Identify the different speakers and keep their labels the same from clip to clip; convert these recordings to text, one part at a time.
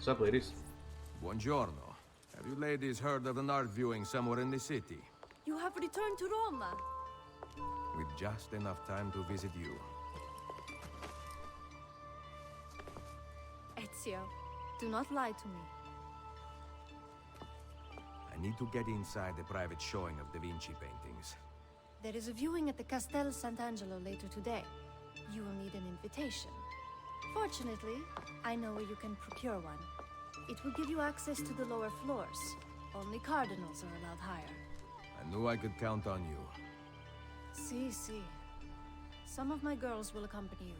Speaker 1: What's up, ladies?
Speaker 2: Buongiorno. Have you ladies heard of an art viewing somewhere in the city?
Speaker 3: You have returned to Roma.
Speaker 2: With just enough time to visit you.
Speaker 3: Ezio, do not lie to me.
Speaker 2: I need to get inside a private showing of the Vinci paintings.
Speaker 3: There is a viewing at the Castel Sant'Angelo later today. You will need an invitation. Fortunately, I know where you can procure one. It will give you access to the lower floors. Only cardinals are allowed higher.
Speaker 2: I knew I could count on you.
Speaker 3: Si. Some of my girls will accompany you.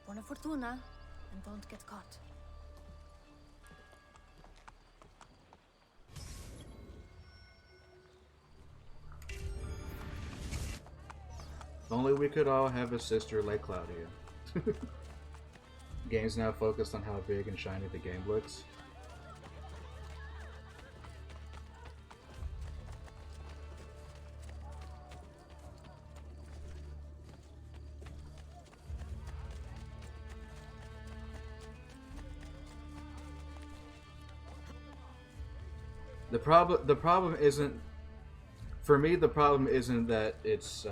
Speaker 3: Buona fortuna, and don't get caught.
Speaker 1: If only we could all have a sister like Claudia. Game's now focused on how big and shiny the game looks. The problem isn't, for me, the problem isn't that it's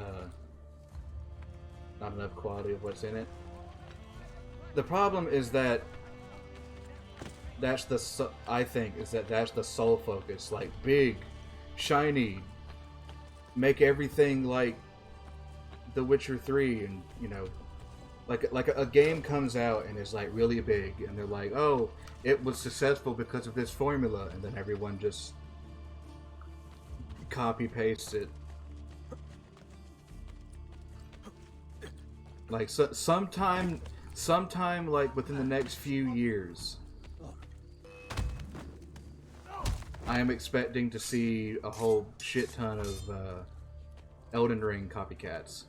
Speaker 1: not enough quality of what's in it. The problem is that that's the sole focus. Like, big, shiny, make everything like The Witcher 3, and you know, like a game comes out and is like really big, and they're like, oh, it was successful because of this formula, and then everyone just copy pastes it. Like sometime like within the next few years, I am expecting to see a whole shit ton of Elden Ring copycats.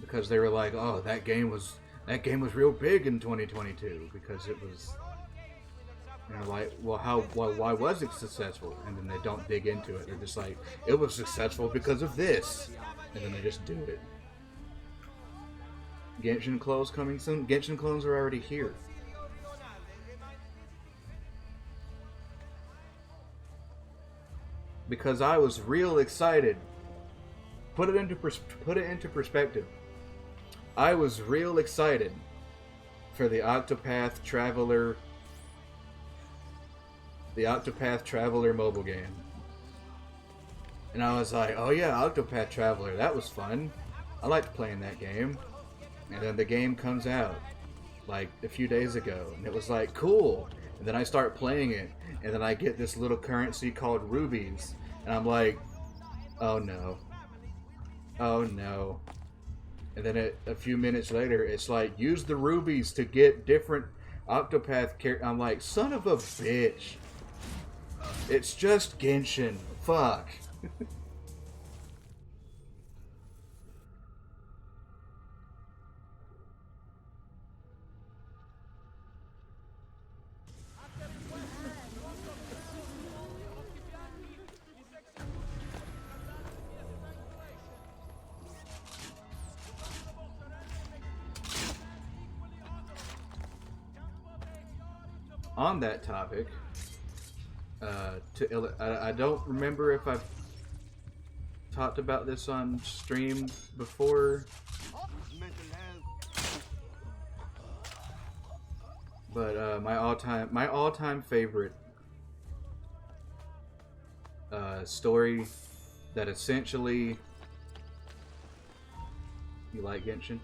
Speaker 1: Because they were like, oh, that game was real big in 2022 because it was, you know, like, well, why was it successful? And then they don't dig into it. They're just like, it was successful because of this, and then they just do it. Genshin clones coming soon. Genshin clones are already here. Because I was real excited. Put it into perspective. I was real excited for the Octopath Traveler mobile game. And I was like, oh yeah, Octopath Traveler, that was fun. I liked playing that game. And then the game comes out like a few days ago, and it was like, cool. And then I start playing it, and then I get this little currency called rubies, and I'm like, oh no. Oh no. And then a few minutes later, it's like, use the rubies to get different Octopath characters. I'm like, son of a bitch. It's just Genshin. Fuck. On that topic, I don't remember if I've talked about this on stream before, but my all-time favorite story that essentially, you like Genshin?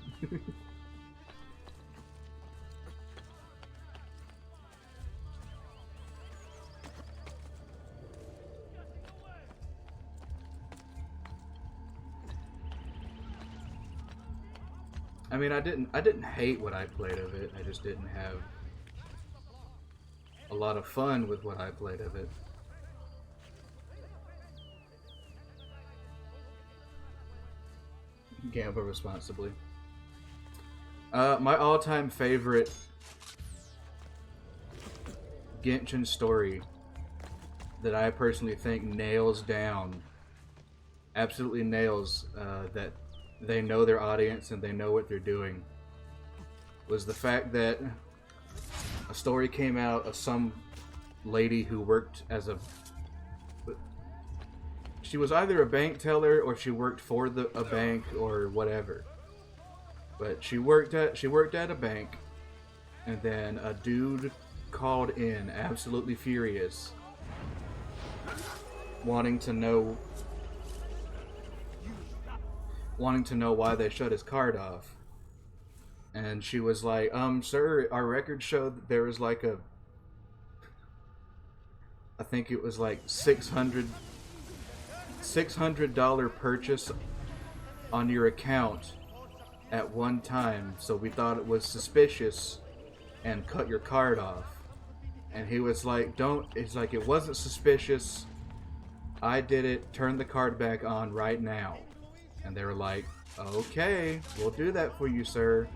Speaker 1: I mean, I didn't hate what I played of it. I just didn't have a lot of fun with what I played of it. Gamble responsibly. My all-time favorite Genshin story that I personally think nails down, absolutely nails that they know their audience and they know what they're doing, was the fact that a story came out of some lady who worked as a... She was either a bank teller or she worked for a bank or whatever. But she worked at a bank, and then a dude called in, absolutely furious, wanting to know why they shut his card off. And she was like, sir, our records showed that there was like I think it was like $600 purchase on your account at one time, so we thought it was suspicious and cut your card off. And he was like, it's like, it wasn't suspicious, I did it, turn the card back on right now. And they were like, okay, we'll do that for you, sir.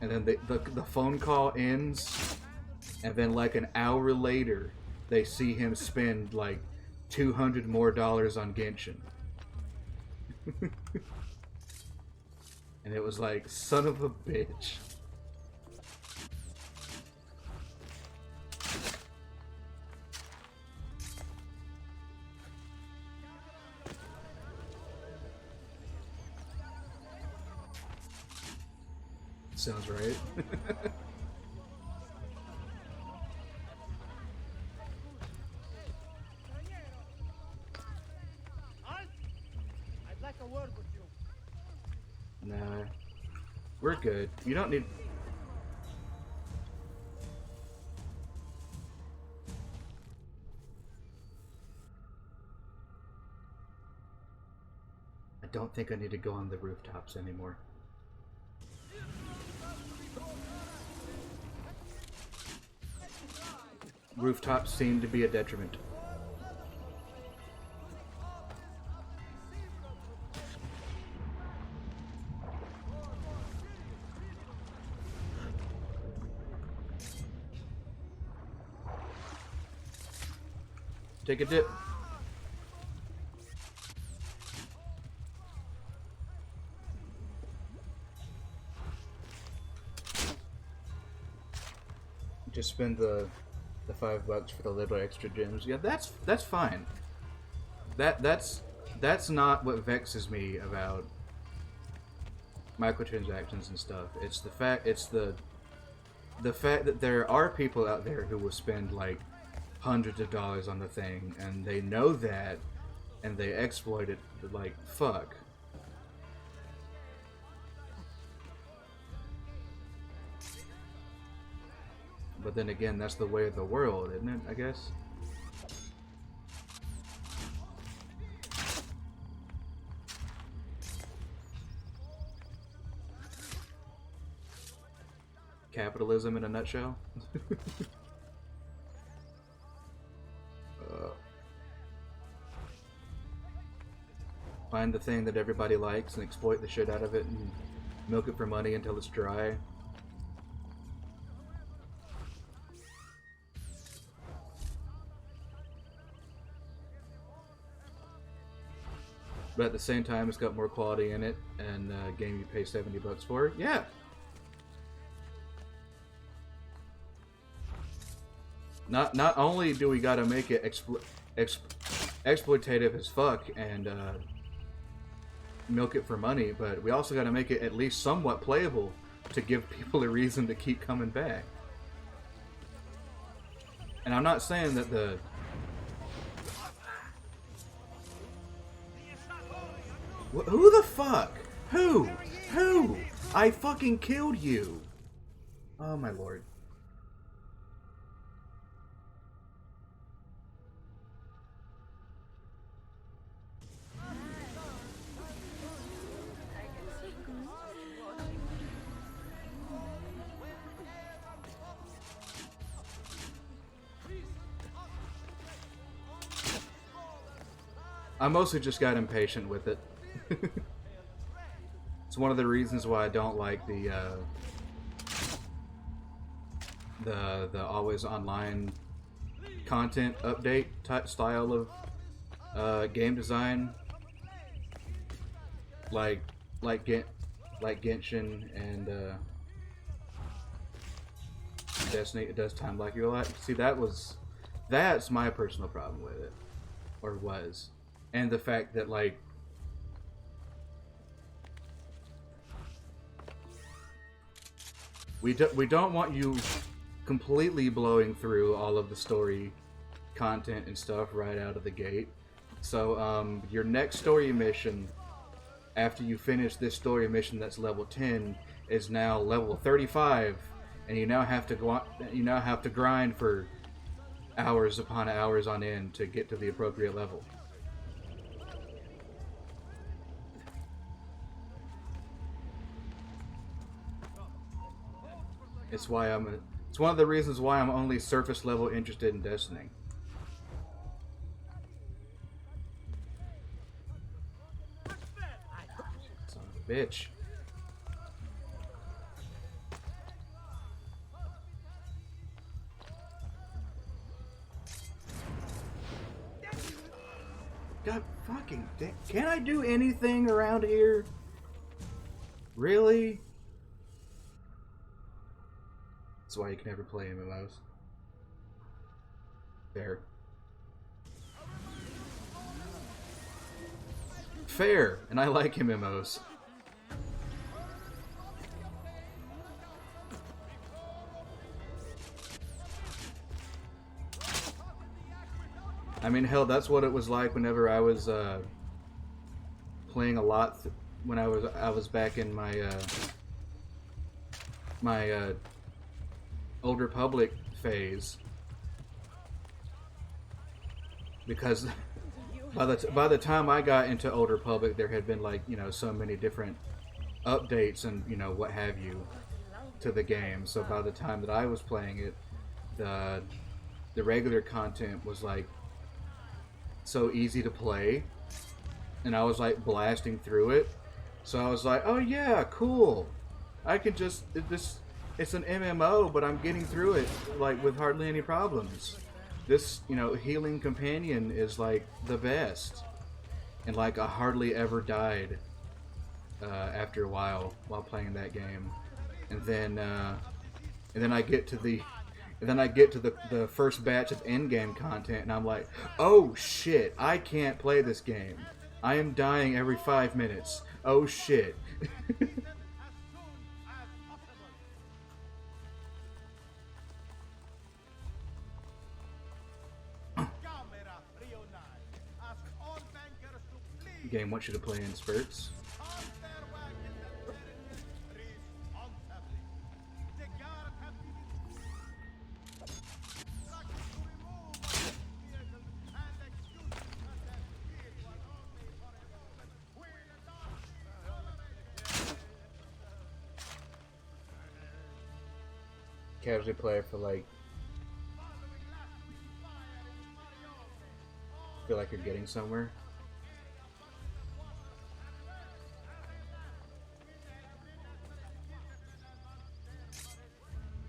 Speaker 1: And then the phone call ends, and then like an hour later they see him spend like $200 more on Genshin. And it was like, son of a bitch. Sounds right.
Speaker 4: I'd like a word with you.
Speaker 1: Nah, we're good. You don't need... I don't think I need to go on the rooftops anymore. Rooftops seem to be a detriment. Take a dip. Just spend the $5 for the little extra gems. Yeah, that's fine. That's not what vexes me about microtransactions and stuff. It's the fact that there are people out there who will spend like hundreds of dollars on the thing, and they know that, and they exploit it like fuck. But then again, that's the way of the world, isn't it, I guess? Capitalism in a nutshell? Find the thing that everybody likes and exploit the shit out of it and milk it for money until it's dry. But at the same time, it's got more quality in it, and a game you pay $70 for. Yeah. Not only do we gotta make it exploitative as fuck and milk it for money, but we also gotta make it at least somewhat playable to give people a reason to keep coming back. And I'm not saying that the... Who the fuck? Who? Who? I fucking killed you! Oh my lord. I mostly just got impatient with it. It's one of the reasons why I don't like the always online content update type style of game design, like Genshin and Destiny, it does time like you a lot. See, that's my personal problem with it, or was, and the fact that like we don't want you completely blowing through all of the story content and stuff right out of the gate. So your next story mission, after you finish this story mission that's level 10, is now level 35, and you now have to grind for hours upon hours on end to get to the appropriate level. It's one of the reasons why I'm only surface level interested in Destiny. Son of a bitch. God fucking damn. Can I do anything around here? Really? That's why you can never play MMOs. Fair. Fair, and I like MMOs. I mean, hell, that's what it was like whenever I was playing a lot when I was back in my my Old Republic phase, because by the time I got into Old Republic, there had been like, you know, so many different updates and, you know, what have you to the game. So by the time that I was playing it, the regular content was like so easy to play, and I was like blasting through it. So I was like, oh yeah, cool. I can just it's an MMO, but I'm getting through it like with hardly any problems. This, you know, healing companion is like the best, and like I hardly ever died after a while playing that game. And then I get to the first batch of endgame content, and I'm like, oh shit, I can't play this game. I am dying every 5 minutes. Oh shit. The game wants you to play in spurts. Casually play for like, feel like you're getting somewhere.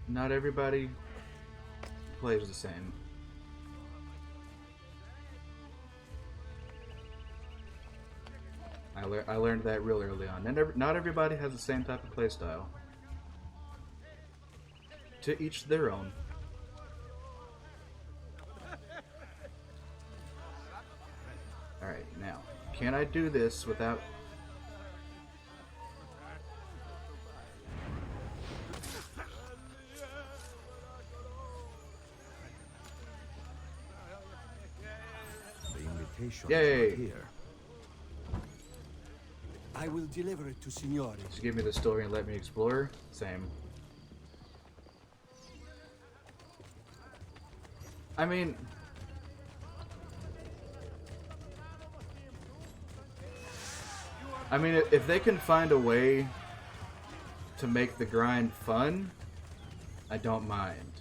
Speaker 1: Not everybody plays the same. I learned that real early on. Not everybody has the same type of play style. To each their own. Alright, now, can I do this without... Yay!
Speaker 4: Here. I will deliver it to Signore.
Speaker 1: Just give me the story and let me explore. Same. I mean, if they can find a way to make the grind fun, I don't mind.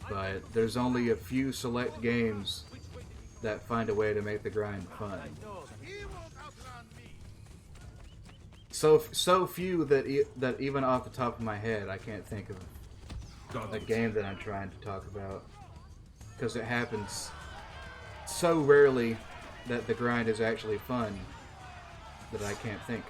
Speaker 1: But there's only a few select games that find a way to make the grind fun. So few that even off the top of my head, I can't think of a game that I'm trying to talk about. Because it happens so rarely that the grind is actually fun that I can't think.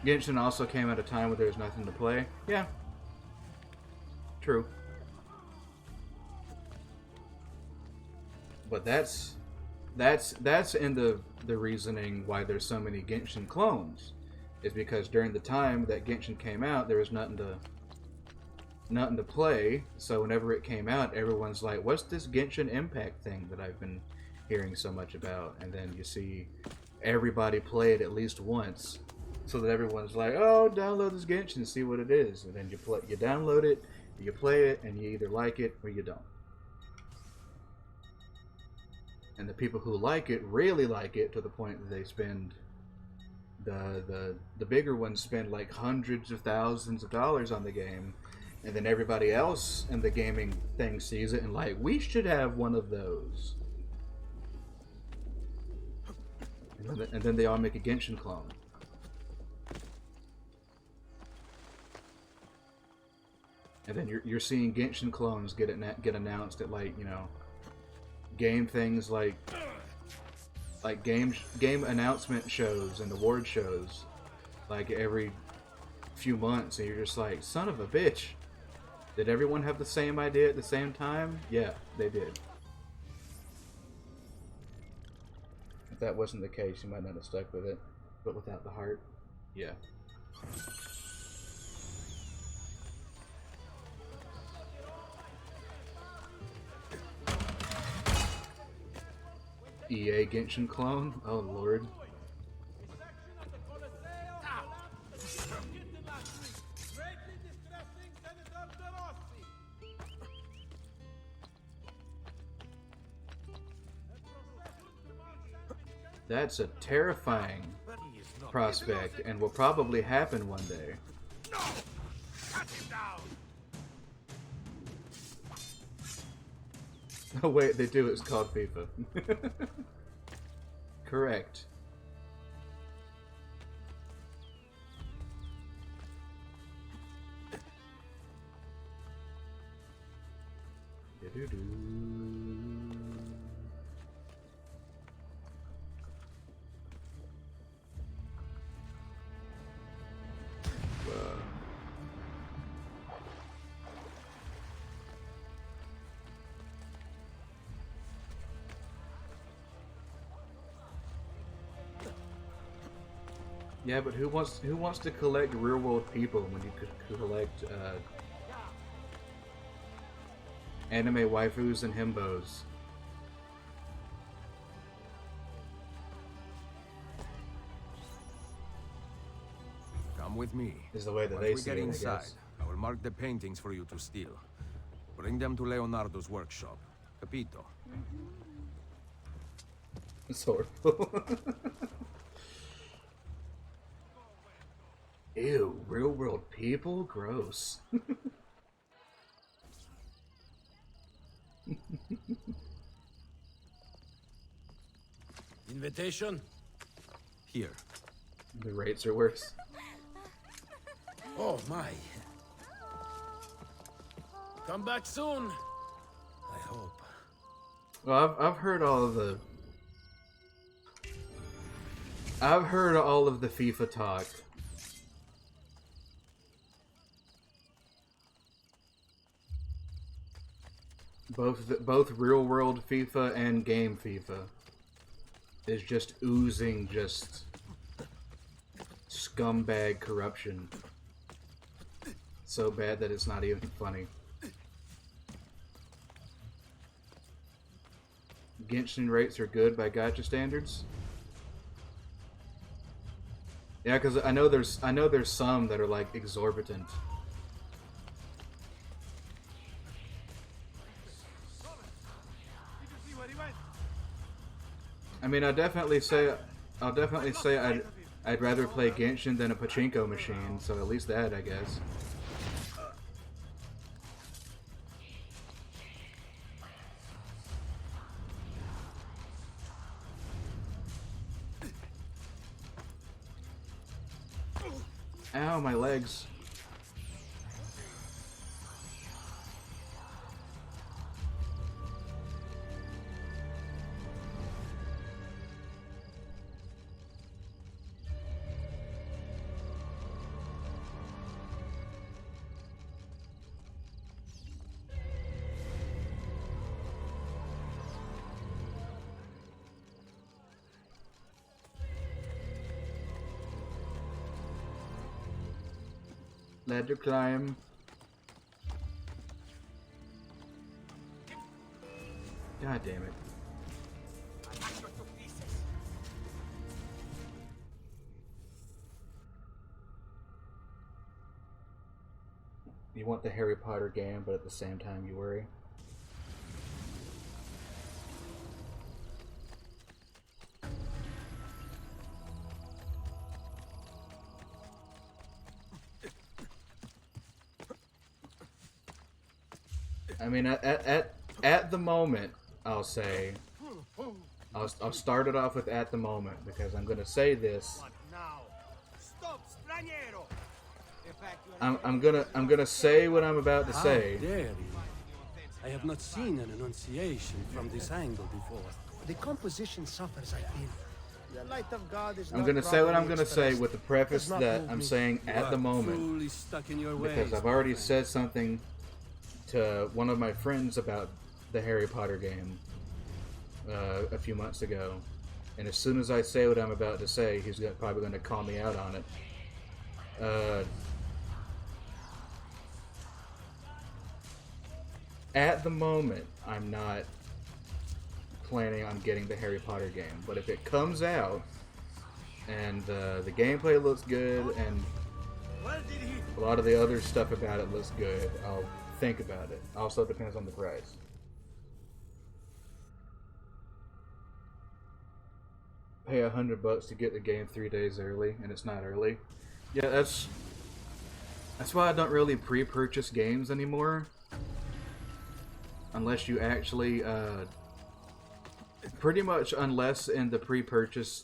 Speaker 1: Genshin also came at a time where there was nothing to play. Yeah. True. But that's in the reasoning why there's so many Genshin clones. Is because during the time that Genshin came out, there was nothing to play. So whenever it came out, everyone's like, "What's this Genshin Impact thing that I've been hearing so much about?" And then you see everybody play it at least once, so that everyone's like, "Oh, download this Genshin and see what it is." And then you download it, you play it, and you either like it or you don't. And the people who like it really like it to the point that they spend the bigger ones spend like hundreds of thousands of dollars on the game, and then everybody else in the gaming thing sees it and like, we should have one of those. And then they all make a Genshin clone. And then you're seeing Genshin clones get announced at, like, you know, game things like game announcement shows and award shows, like every few months, and you're just like, son of a bitch. Did everyone have the same idea at the same time? Yeah, they did. If that wasn't the case, you might not have stuck with it. But without the heart, yeah. EA Genshin clone? Oh lord. That's a terrifying prospect and will probably happen one day. Oh wait, they do. It's called FIFA. Correct. Yeah, but who wants to collect real world people when you could collect anime waifus and himbos?
Speaker 2: Come with me.
Speaker 1: Is the way that
Speaker 2: Once
Speaker 1: they
Speaker 2: we
Speaker 1: see
Speaker 2: get
Speaker 1: it, I
Speaker 2: inside,
Speaker 1: guess.
Speaker 2: I will mark the paintings for you to steal. Bring them to Leonardo's workshop. Capito?
Speaker 1: It's horrible. Ew, real world people? Gross.
Speaker 5: Invitation?
Speaker 2: Here.
Speaker 1: The rates are worse.
Speaker 5: Oh my. Come back soon. I hope.
Speaker 1: Well, I've heard all of the FIFA talk. Both real world FIFA and game FIFA is just oozing just scumbag corruption. So bad that it's not even funny. Genshin rates are good by gacha standards. Yeah, because I know there's some that are like exorbitant. I mean, I'll definitely say I'd rather play Genshin than a pachinko machine. So at least that, I guess. Ow, my legs. Ladder climb. God damn it. You want the Harry Potter game, but at the same time you worry. I mean, at the moment, I'll say, I'll start it off with at the moment, because I'm gonna say this. I'm gonna say what I'm about to say.
Speaker 4: How dare you? I have not seen an enunciation from this angle before. The composition suffers, I feel. The light of God is
Speaker 1: I'm gonna say what I'm gonna say with the preface that I'm saying at the moment, because I've already said something to one of my friends about the Harry Potter game a few months ago, and as soon as I say what I'm about to say, he's probably going to call me out on it. At the moment, I'm not planning on getting the Harry Potter game, but if it comes out and the gameplay looks good and a lot of the other stuff about it looks good, I'll think about it. Also depends on the price. Pay $100 to get the game 3 days early, and it's not early. Yeah, that's why I don't really pre-purchase games anymore, unless you actually pretty much unless in the pre-purchase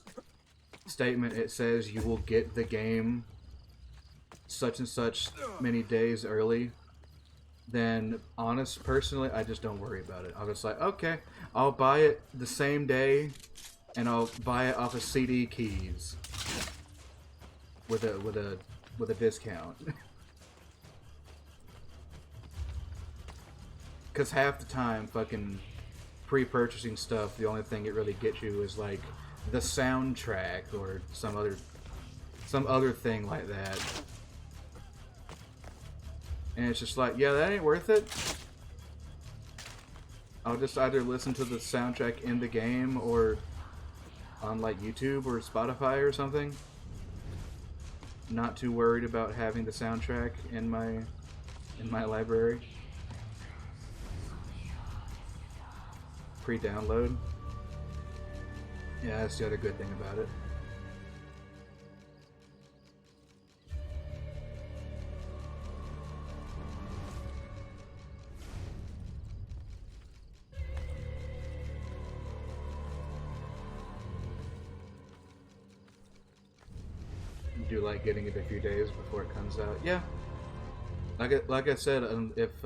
Speaker 1: statement it says you will get the game such and such many days early. Then, personally, I just don't worry about it. I'm just like, okay, I'll buy it the same day, and I'll buy it off of CD keys with a discount. Because half the time, fucking pre-purchasing stuff, the only thing it really gets you is like the soundtrack or some other thing like that. And it's just like, yeah, that ain't worth it. I'll just either listen to the soundtrack in the game or on like YouTube or Spotify or something. Not too worried about having the soundtrack in my library. Pre-download. Yeah, that's the other good thing about it. Do like getting it a few days before it comes out. Yeah, like I said, if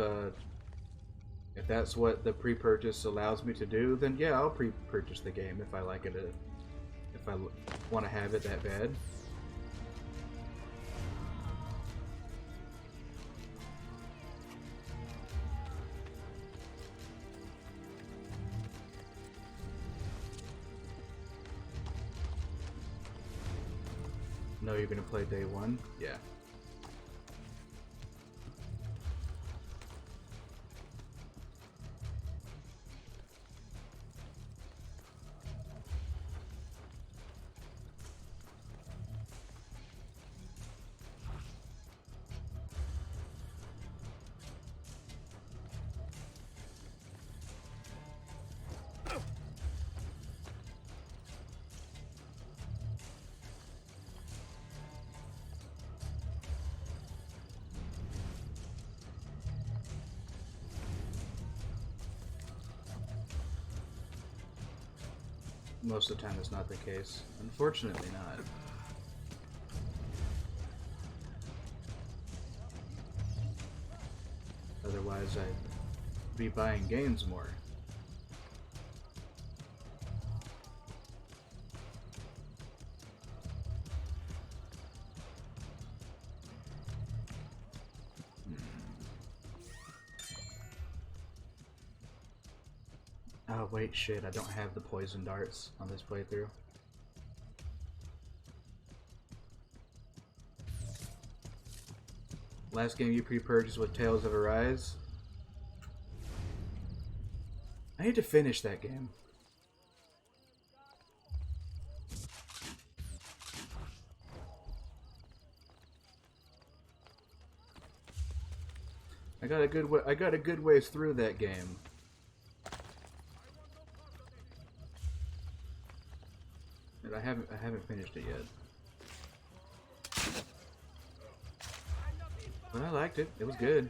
Speaker 1: that's what the pre-purchase allows me to do, then yeah, I'll pre-purchase the game if I like it, if I want to have it that bad. No, you're gonna play day one? Yeah. Most of the time it's not the case. Unfortunately not. Otherwise I'd be buying games more. Oh wait, shit, I don't have the poison darts on this playthrough. Last game you pre-purchased with Tales of Arise. I need to finish that game. I got a good ways through that game. And I haven't finished it yet. But I liked it. It was good.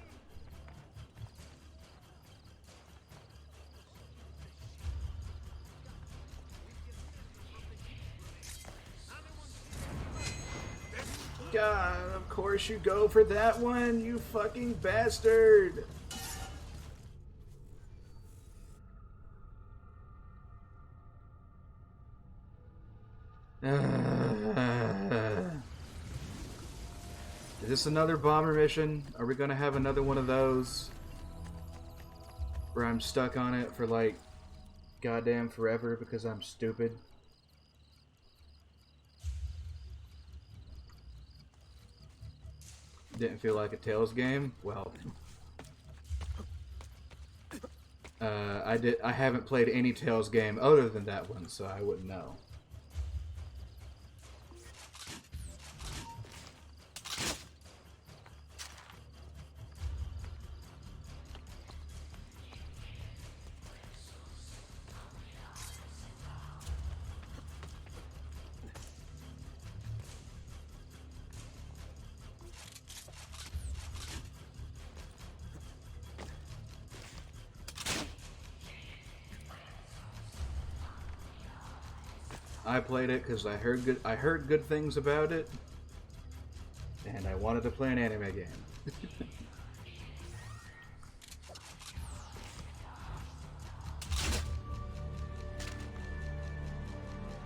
Speaker 1: God, of course you go for that one, you fucking bastard! Is this another bomber mission? Are we gonna have another one of those? Where I'm stuck on it for like goddamn forever because I'm stupid? Didn't feel like a Tales game? Well, I haven't played any Tales game other than that one, so I wouldn't know. I played it because I heard good things about it, and I wanted to play an anime game.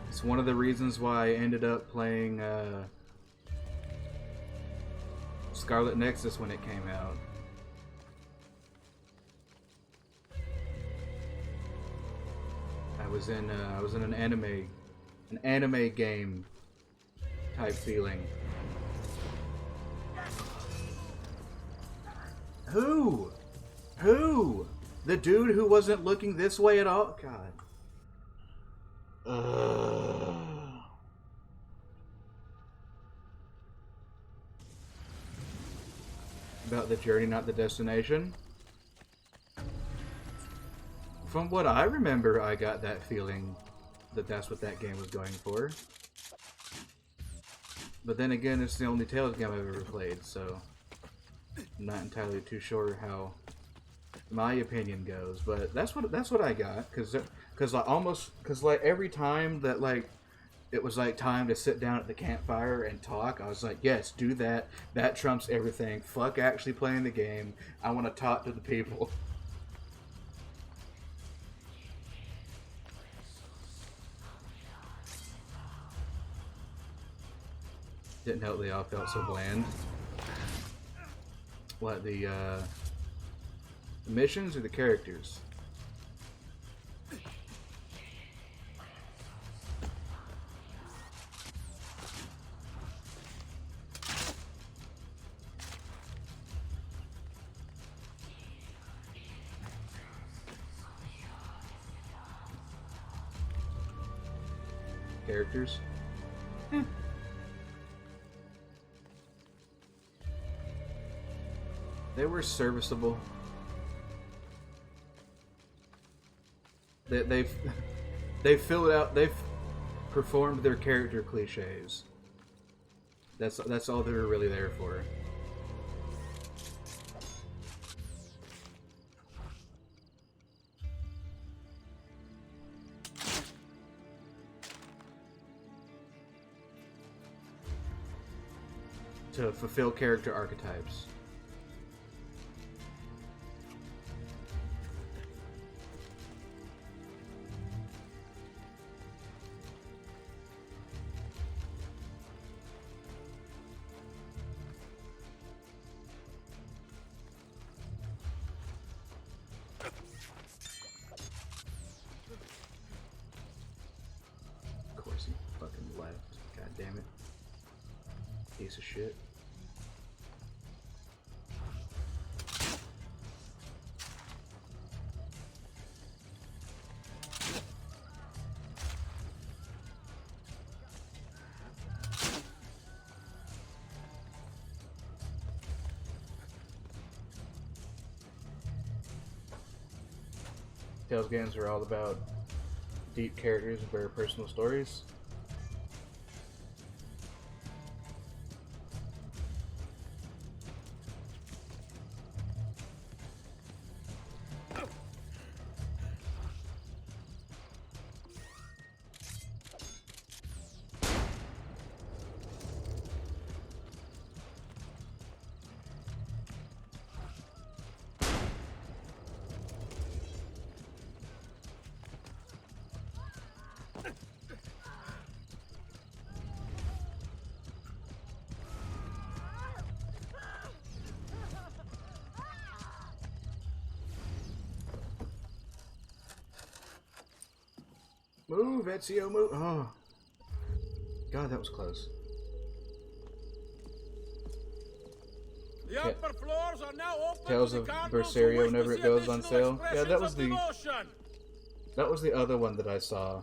Speaker 1: It's one of the reasons why I ended up playing Scarlet Nexus when it came out. I was in an anime game type feeling. Who? The dude who wasn't looking this way at all? God. About the journey, not the destination. From what I remember, I got that feeling that that's what that game was going for. But then again, it's the only Tales game I've ever played, so I'm not entirely too sure how my opinion goes. But that's what I got, because like every time that like it was like time to sit down at the campfire and talk, I was like, yes, do that. That trumps everything. Fuck actually playing the game. I want to talk to the people. Didn't help they all felt so bland. What, the missions or the characters? Characters? They were serviceable. They've filled out. They've performed their character cliches. That's all they were really there for. To fulfill character archetypes. Of course he fucking left. God damn it. Piece of shit. Tales games are all about deep characters and very personal stories. Move, Ezio, move! Oh, God, that was close.
Speaker 5: The upper floors are now open
Speaker 1: Tales
Speaker 5: to the
Speaker 1: of
Speaker 5: cardinals who
Speaker 1: Berseria
Speaker 5: wish
Speaker 1: whenever
Speaker 5: to
Speaker 1: it
Speaker 5: see
Speaker 1: goes on
Speaker 5: additional
Speaker 1: sale. Yeah, that
Speaker 5: expressions
Speaker 1: was
Speaker 5: of
Speaker 1: the
Speaker 5: devotion.
Speaker 1: that was the other one that I saw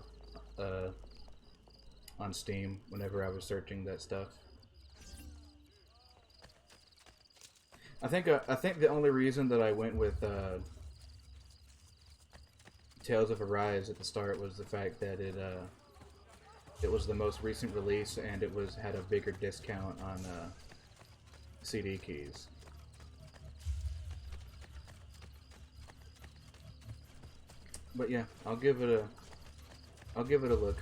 Speaker 1: on Steam whenever I was searching that stuff. I think the only reason that I went with Tales of Arise at the start was the fact that it was the most recent release and it had a bigger discount on CD keys. But yeah, I'll give it a look.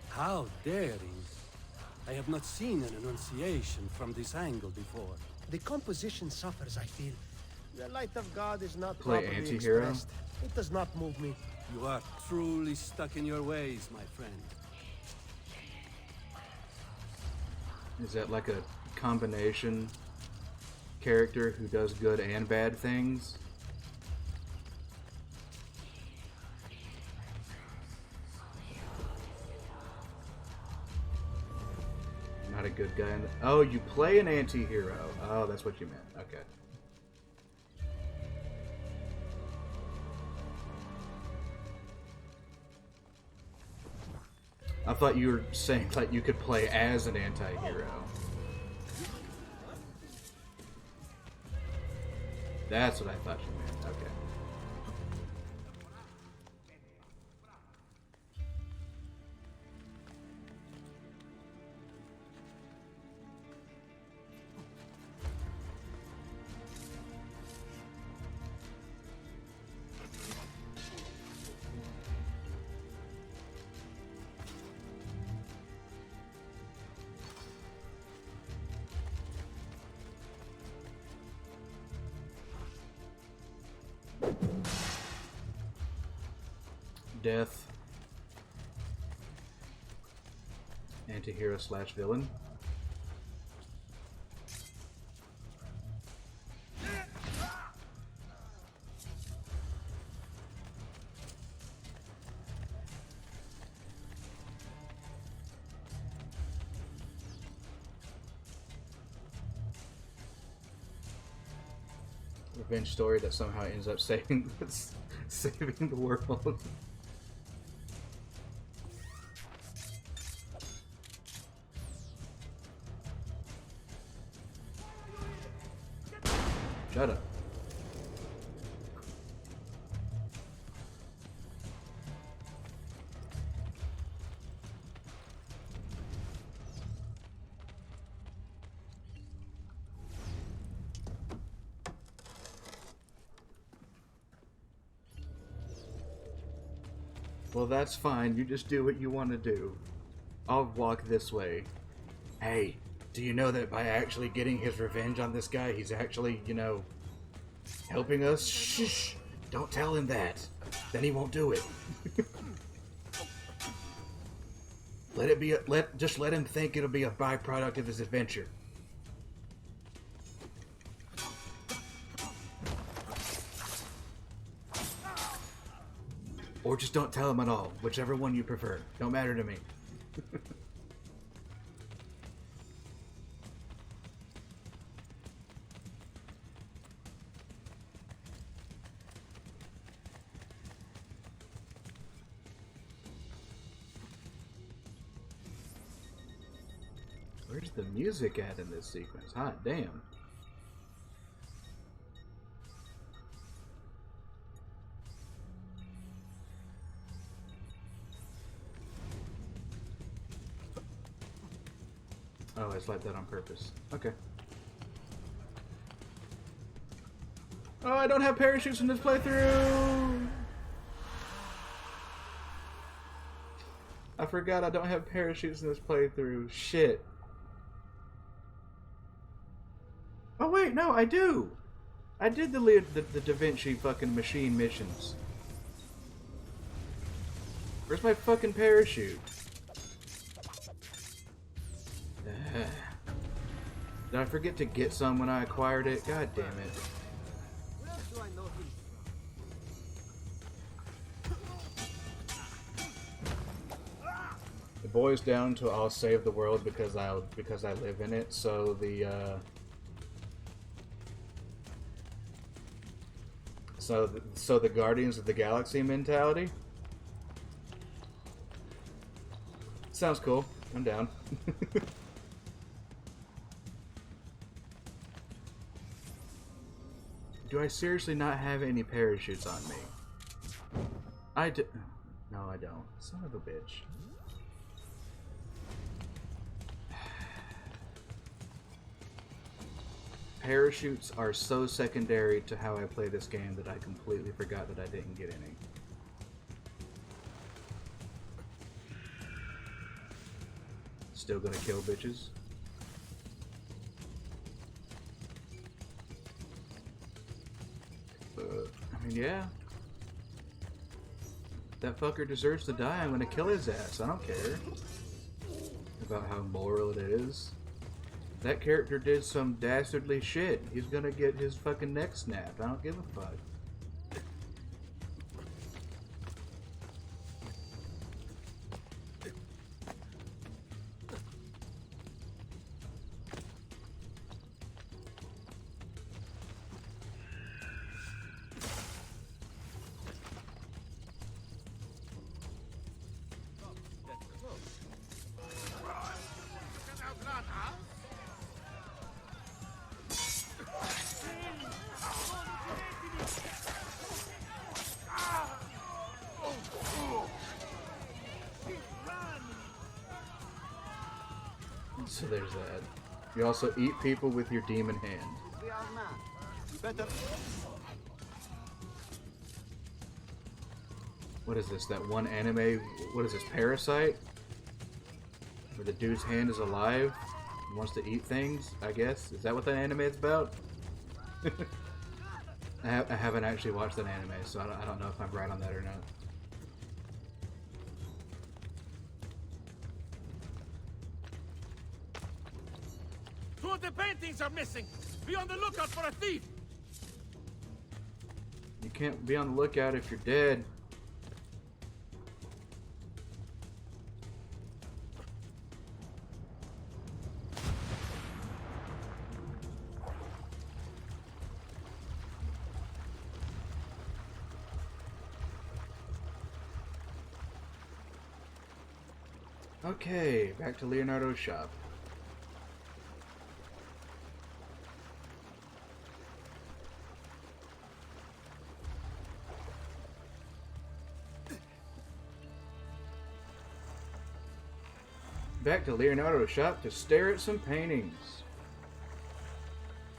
Speaker 4: How daring! I have not seen an Annunciation from this angle before. The composition suffers, I feel. The light of God is not
Speaker 1: Play
Speaker 4: properly
Speaker 1: anti-hero?
Speaker 4: expressed. It does not move me. You are truly stuck in your ways, my friend.
Speaker 1: Is that like a combination character who does good and bad things? Not a good guy. Oh, you play an anti-hero. Oh, that's what you meant. Okay. I thought you were saying like you could play as an anti-hero. That's what I thought you meant. Okay. Death. Anti-hero slash villain. Revenge story that somehow ends up saving the world. Shut up. Well, that's fine. You just do what you want to do. I'll walk this way. Hey, do you know that by actually getting his revenge on this guy, he's actually, you know, helping us? Shh! Don't tell him that. Then he won't do it. Just let him think it'll be a byproduct of his adventure. Or just don't tell him at all. Whichever one you prefer. Don't matter to me. Where's the music at in this sequence? Hot damn. Oh, it's like that on purpose. Okay. Oh, I don't have parachutes in this playthrough! I forgot I don't have parachutes in this playthrough. Shit. Oh wait, no, I do! I did the Da Vinci fucking machine missions. Where's my fucking parachute? Did I forget to get some when I acquired it? God damn it.
Speaker 4: Where do I know him from?
Speaker 1: It boils down to I'll save the world because I live in it. So the so the Guardians of the Galaxy mentality. Sounds cool. I'm down. Do I seriously not have any parachutes on me? I do. No, I don't. Son of a bitch. Parachutes are so secondary to how I play this game that I completely forgot that I didn't get any. Still gonna kill bitches. I mean, yeah. That fucker deserves to die. I'm gonna kill his ass. I don't care about how moral it is. That character did some dastardly shit. He's gonna get his fucking neck snapped. I don't give a fuck. So there's that. You also eat people with your demon hand.
Speaker 4: We are mad. You better.
Speaker 1: What is this? That one anime? What is this? Parasite? Where the dude's hand is alive and wants to eat things, I guess? Is that what that anime is about? I haven't actually watched that anime, so I don't know if I'm right on that or not.
Speaker 5: Two of the paintings are missing. Be on the lookout for a thief.
Speaker 1: You can't be on the lookout if you're dead. Okay, back to Leonardo's shop. Back to Leonardo's shop to stare at some paintings.